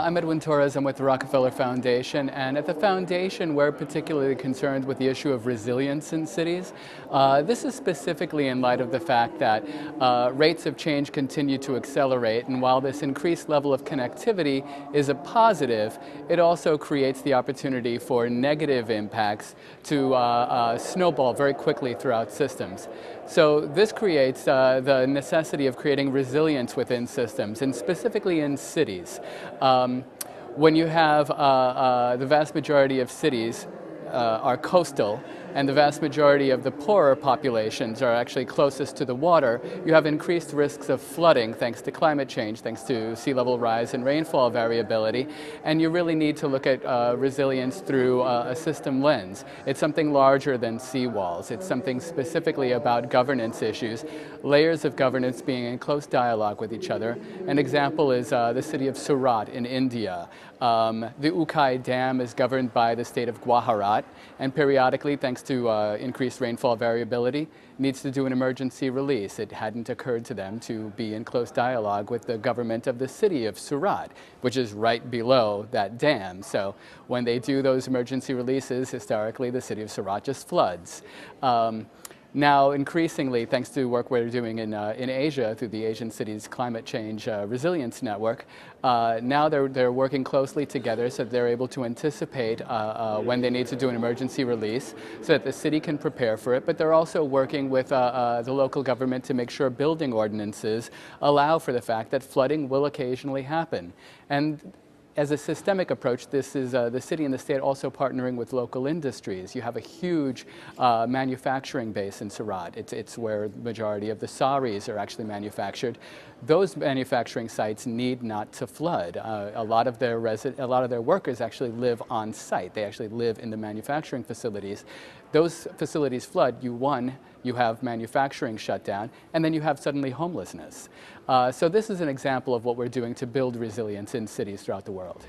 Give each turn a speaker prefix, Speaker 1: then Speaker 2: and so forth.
Speaker 1: I'm Edwin Torres. I'm with the Rockefeller Foundation, and at the foundation we're particularly concerned with the issue of resilience in cities. This is specifically in light of the fact that rates of change continue to accelerate, and while this increased level of connectivity is a positive, it also creates the opportunity for negative impacts to snowball very quickly throughout systems. So this creates the necessity of creating resilience within systems, and specifically in cities. When you have the vast majority of cities are coastal, and the vast majority of the poorer populations are actually closest to the water, you have increased risks of flooding thanks to climate change, thanks to sea level rise and rainfall variability, and you really need to look at resilience through a system lens. It's something larger than seawalls. It's something specifically about governance issues, layers of governance being in close dialogue with each other. An example is the city of Surat in India. The Ukai Dam is governed by the state of Gujarat, and periodically, thanks to increased rainfall variability, needs to do an emergency release. It hadn't occurred to them to be in close dialogue with the government of the city of Surat, which is right below that dam. So when they do those emergency releases, historically the city of Surat just floods. Now, increasingly, thanks to work we're doing in Asia through the Asian Cities Climate Change Resilience Network, now they're working closely together so that they're able to anticipate when they need to do an emergency release so that the city can prepare for it, but they're also working with the local government to make sure building ordinances allow for the fact that flooding will occasionally happen. And as a systemic approach, this is the city and the state also partnering with local industries. You have a huge manufacturing base in Surat. It's where the majority of the saris are actually manufactured. Those manufacturing sites need not to flood. A lot of their workers actually live on site. They actually live in the manufacturing facilities. Those facilities flood, you have manufacturing shut down, and then you have suddenly homelessness. So this is an example of what we're doing to build resilience in cities throughout the world.